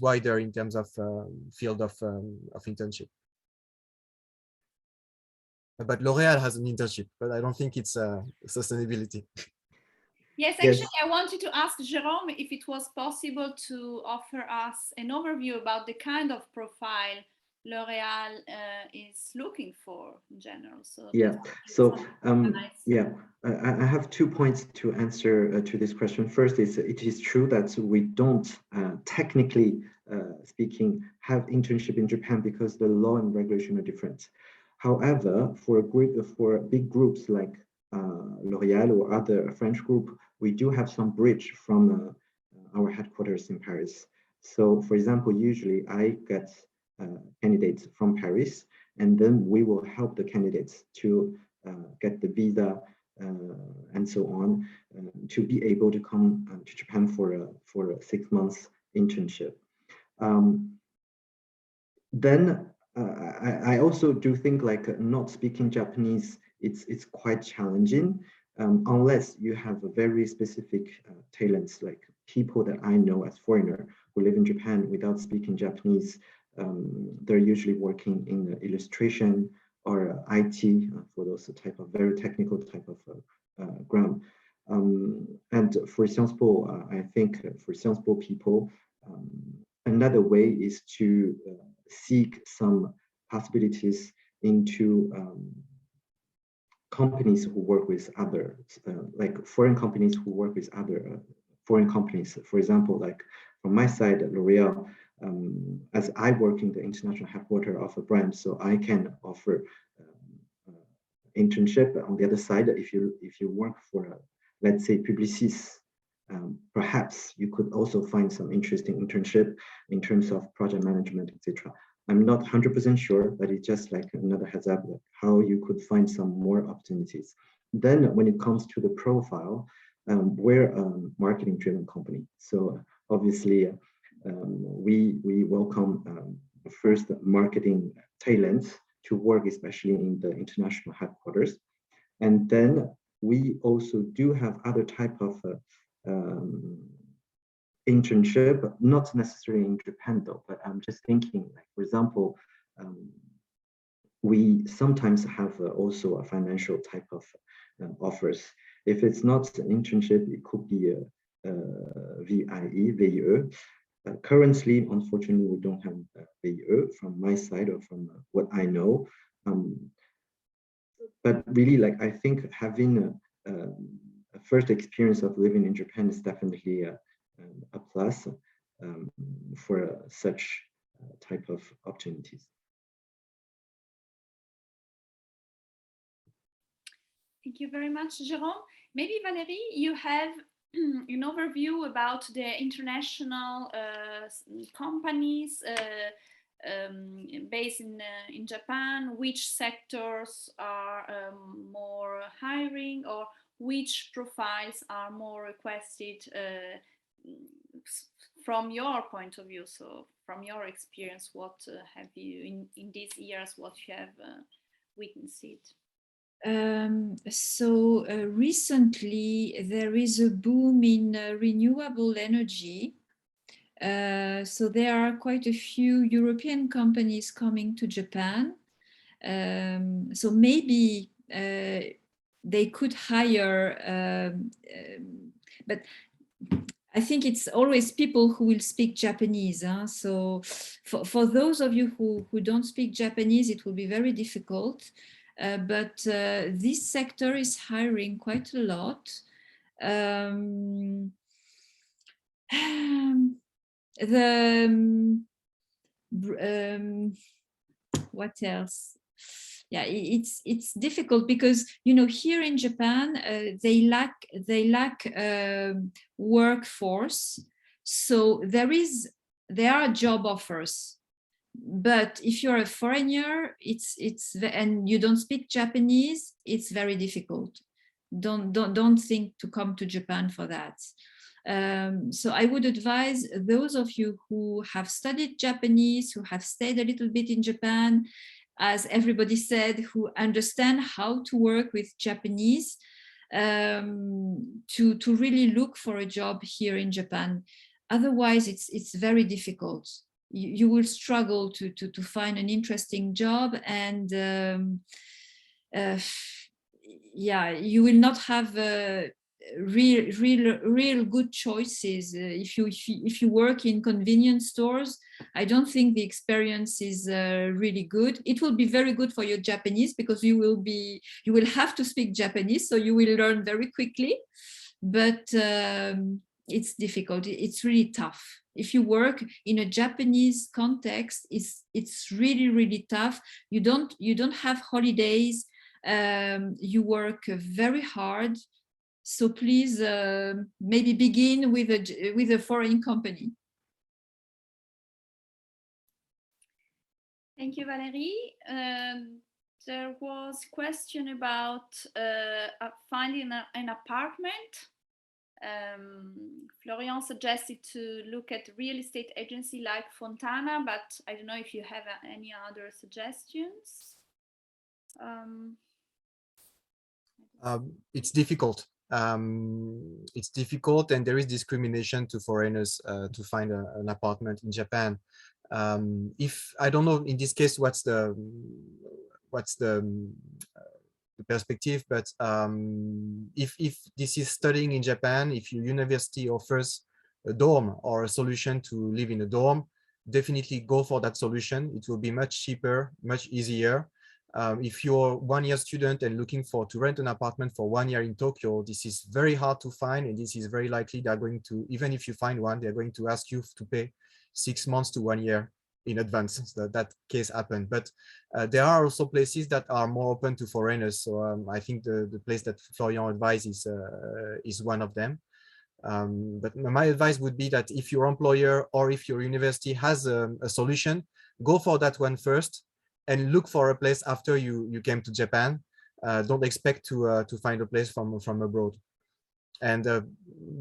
wider in terms of field of internship. But L'Oréal has an internship, but I don't think it's sustainability. Yes, actually, I wanted to ask Jerome if it was possible to offer us an overview about the kind of profile L'Oréal is looking for in general. So yeah, so yeah, I have 2 points to answer to this question. First is it is true that we don't technically speaking have internship in Japan because the law and regulation are different. However, for big groups like L'Oréal or other French group, we do have some bridge from our headquarters in Paris. So for example, usually I get candidates from Paris, and then we will help the candidates to get the visa and so on to be able to come to Japan for a 6 months internship. Then I also do think like not speaking Japanese, it's quite challenging unless you have a very specific talents, like people that I know as foreigner who live in Japan without speaking Japanese. They're usually working in the illustration or IT for those type of very technical type of ground. And for Sciences Po, I think for Sciences Po people, another way is to seek some possibilities into companies who work with other, like foreign companies who work with other foreign companies. For example, like from my side, L'Oréal, as I work in the international headquarters of a brand, so I can offer internship. On the other side, if you work for, let's say, Publicis, perhaps you could also find some interesting internship in terms of project management, etc. I'm not 100% sure, but it's just like another heads up, like how you could find some more opportunities. Then when it comes to the profile, we're a marketing-driven company. So obviously, we welcome first marketing talents to work, especially in the international headquarters. And then we also do have other type of internship, not necessarily in Japan though, but I'm just thinking, like, for example, we sometimes have also a financial type of offers. If it's not an internship, it could be a VIE. Currently, unfortunately, we don't have VIE from my side or from what I know. But really, like, I think having a first experience of living in Japan is definitely a plus for such type of opportunities. Thank you very much, Jerome. Maybe Valerie, you have an overview about the international companies based in Japan, which sectors are more hiring, or which profiles are more requested from your point of view. So from your experience, what have you in these years, what you have witnessed? Recently there is a boom in renewable energy. So there are quite a few European companies coming to Japan. So maybe they could hire, but I think it's always people who will speak Japanese. So for those of you who don't speak Japanese, it will be very difficult. But this sector is hiring quite a lot. What else? Yeah, it's difficult because, you know, here in Japan they lack workforce. So there are job offers, But if you're a foreigner, and you don't speak Japanese, it's very difficult. Don't think to come to Japan for that. So I would advise those of you who have studied Japanese, who have stayed a little bit in Japan, as everybody said, who understand how to work with Japanese, to really look for a job here in Japan. Otherwise, it's very difficult. You will struggle to find an interesting job, and yeah, you will not have real good choices. If you work in convenience stores, I don't think the experience is really good. It will be very good for your Japanese, because you will have to speak Japanese, so you will learn very quickly, but it's difficult. It's really tough. If you work in a Japanese context, it's really tough. You don't have holidays. You work very hard. So please, maybe begin with a foreign company. Thank you, Valérie. There was a question about finding an apartment. Florian suggested to look at real estate agency like Fontana, but I don't know if you have any other suggestions. It's difficult. It's difficult, and there is discrimination to foreigners to find an apartment in Japan. If I don't know in this case what's the perspective, but if this is studying in Japan, if your university offers a dorm or a solution to live in a dorm, definitely go for that solution. It will be much cheaper, much easier. If you're a one-year student and looking to rent an apartment for 1 year in Tokyo, this is very hard to find, and this is very likely they're going to, even if you find one, they're going to ask you to pay 6 months to 1 year in advance. So that case happened. But there are also places that are more open to foreigners. So I think the place that Florian advises is one of them. But my advice would be that if your employer or if your university has a solution, go for that one first, and look for a place after you came to Japan. Don't expect to find a place from abroad. And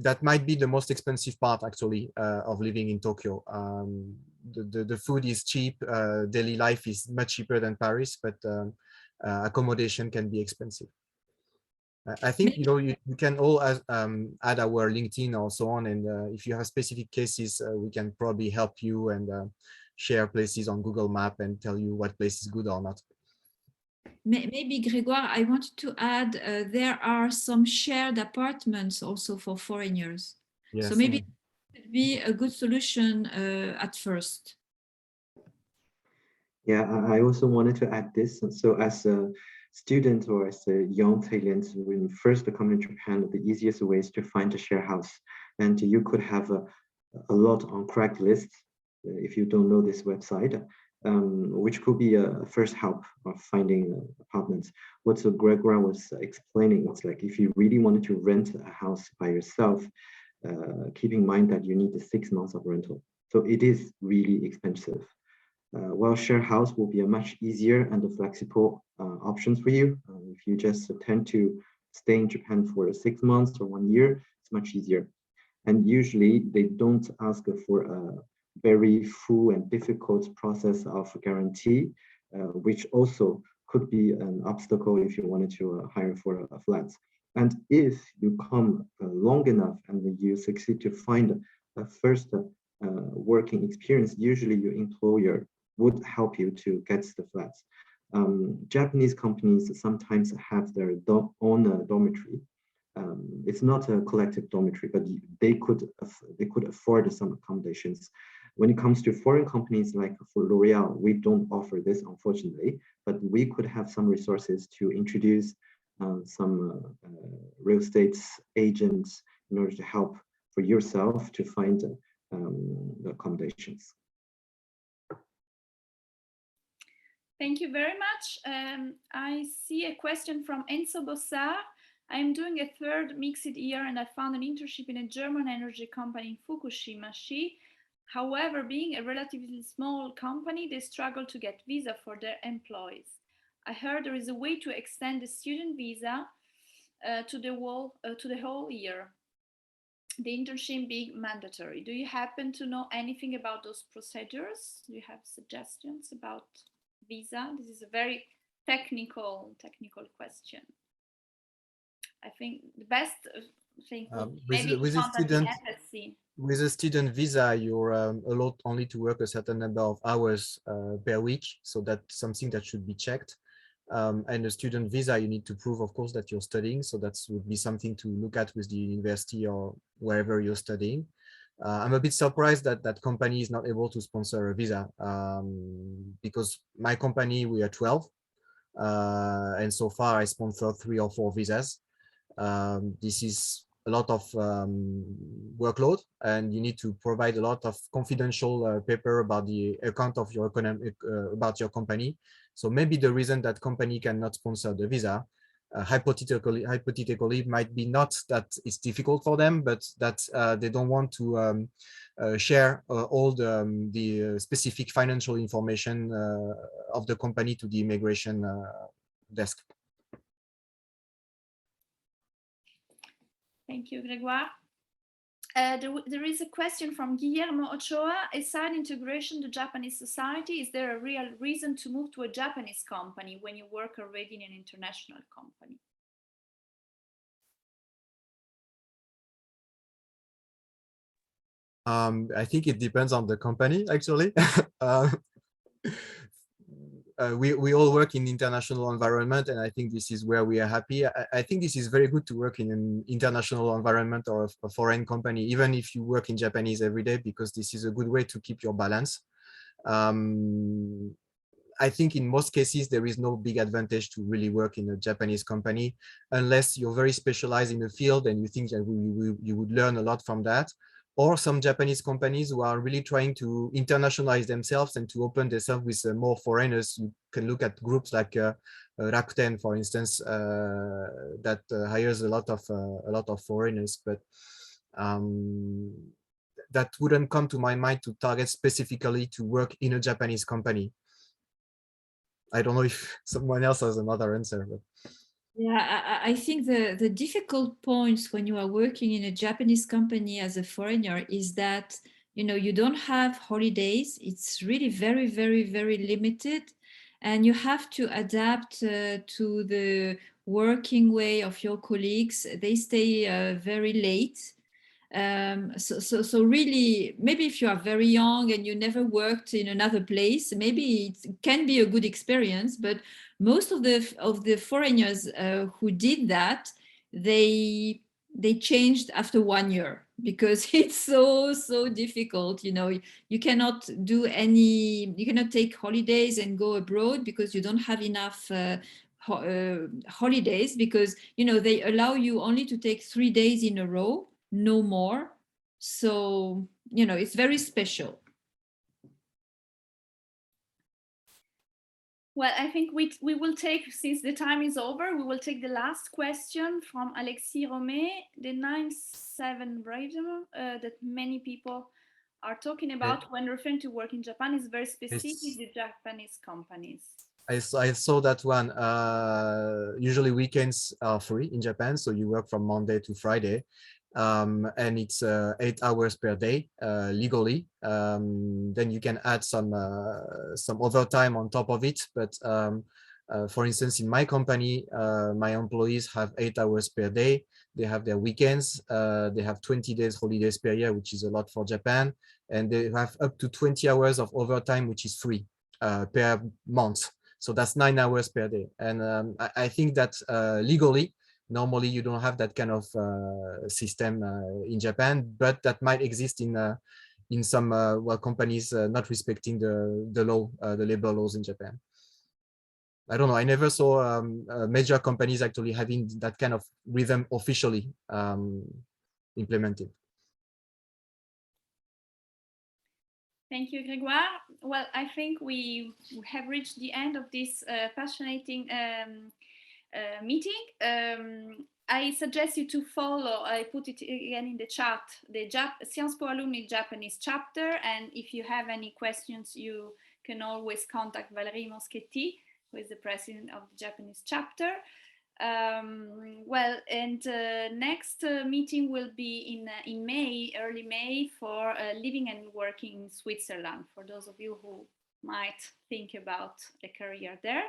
that might be the most expensive part, actually, of living in Tokyo. The food is cheap, daily life is much cheaper than Paris, but accommodation can be expensive. I think you can all add our LinkedIn or so on, and if you have specific cases, we can probably help you and share places on Google Map and tell you what place is good or not. Maybe, Gregoire, I wanted to add, there are some shared apartments also for foreigners. Yes. So maybe it could be a good solution at first. Yeah, I also wanted to add this. So as a student or as a young talent, when you first come to Japan, the easiest way is to find a share house. And you could have a lot on Craigslist, if you don't know this website, which could be a first help of finding apartments. What Gregoire was explaining was like, if you really wanted to rent a house by yourself, keep in mind that you need 6 months of rental. So it is really expensive. While share house will be a much easier and a flexible options for you. If you just tend to stay in Japan for 6 months or 1 year, it's much easier. And usually they don't ask for a very full and difficult process of guarantee, which also could be an obstacle if you wanted to hire for a flat. And if you come long enough and you succeed to find a first working experience, usually your employer would help you to get the flats. Japanese companies sometimes have their own dormitory. It's not a collective dormitory, but they could afford some accommodations. When it comes to foreign companies like for L'Oreal, we don't offer this, unfortunately, but we could have some resources to introduce some real estate agents in order to help for yourself to find the accommodations. Thank you very much. I see a question from Enzo Bossar. I'm doing a third mixed year and I found an internship in a German energy company in Fukushima. However, being a relatively small company, they struggle to get visa for their employees. I heard there is a way to extend the student visa to the whole year, the internship being mandatory. Do you happen to know anything about those procedures? Do you have suggestions about visa? This is a very technical question. I think the best thing would maybe contact the embassy. With a student visa, you're allowed only to work a certain number of hours per week. So that's something that should be checked. And a student visa, you need to prove, of course, that you're studying. So that would be something to look at with the university or wherever you're studying. I'm a bit surprised that that company is not able to sponsor a visa because my company, we are 12. And so far I sponsored 3 or 4 visas. This is a lot of workload, and you need to provide a lot of confidential paper about the account of your economic about your company. So maybe the reason that company cannot sponsor the visa, hypothetically, might be not that it's difficult for them, but that they don't want to share all the specific financial information of the company to the immigration desk. Thank you, Gregoire. There is a question from Guillermo Ochoa. Aside integration to Japanese society, is there a real reason to move to a Japanese company when you work already in an international company? I think it depends on the company, actually. We all work in international environment, and I think this is where we are happy. I think this is very good to work in an international environment or a foreign company, even if you work in Japanese every day, because this is a good way to keep your balance. I think in most cases, there is no big advantage to really work in a Japanese company, unless you're very specialized in the field and you think that you would learn a lot from that. Or some Japanese companies who are really trying to internationalize themselves and to open themselves with more foreigners. You can look at groups like Rakuten, for instance, that hires a lot of foreigners. But that wouldn't come to my mind to target specifically to work in a Japanese company. I don't know if someone else has another answer. But. Yeah, I think the difficult points when you are working in a Japanese company as a foreigner is that, you know, you don't have holidays. It's really very, very, very limited. And you have to adapt to the working way of your colleagues. They stay very late. So really, maybe if you are very young and you never worked in another place, maybe it can be a good experience. But most of the foreigners who did that, they changed after 1 year because it's so difficult. You know, you cannot take holidays and go abroad because you don't have enough holidays, because, you know, they allow you only to take 3 days in a row, no more. So, you know, it's very special. Well, I think we will take, since the time is over, we will take the last question from Alexis Romé, the 9-7 rhythm that many people are talking about when referring to work in Japan is very specific to Japanese companies. I saw that one. Usually weekends are free in Japan, so you work from Monday to Friday. And it's 8 hours per day legally. Then you can add some overtime on top of it. But for instance, in my company, my employees have 8 hours per day. They have their weekends. They have 20 days holidays per year, which is a lot for Japan. And they have up to 20 hours of overtime, which is free per month. So that's 9 hours per day. And I think that legally, normally you don't have that kind of system in Japan, but that might exist in some companies not respecting the law, the labor laws in Japan. I don't know. I never saw major companies actually having that kind of rhythm officially implemented. Thank you, Gregoire. Well, I think we have reached the end of this fascinating meeting. I suggest you to follow, I put it again in the chat, the Sciences Po Alumni Japanese chapter. And if you have any questions, you can always contact Valérie Moschetti, who is the president of the Japanese chapter. Well, and next meeting will be in May, early May, for living and working in Switzerland, for those of you who might think about a career there.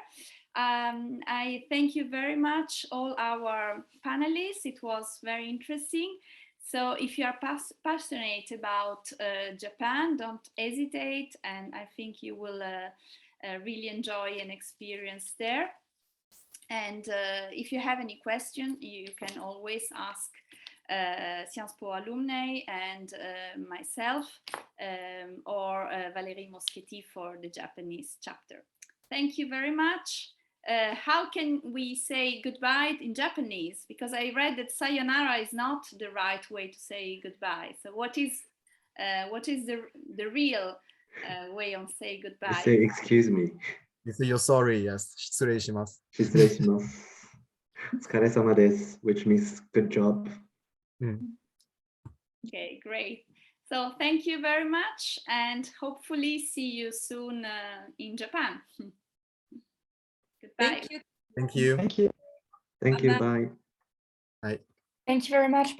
I thank you very much, all our panelists. It was very interesting. So if you are passionate about Japan, don't hesitate, and I think you will really enjoy an experience there. And if you have any question, you can always ask Sciences Po Alumni and myself, or Valérie Moschetti for the Japanese chapter. Thank you very much. How can we say goodbye in Japanese? Because I read that sayonara is not the right way to say goodbye. So what is the real way of saying goodbye? You say excuse me. You say you're sorry, yes. 失礼します. 失礼します。お疲れ様です which means good job. Okay, great. So thank you very much, and hopefully see you soon in Japan. Goodbye. Thank you. Thank you. Thank you. Thank you. Bye-bye. Bye. Bye. Thank you very much. Bye.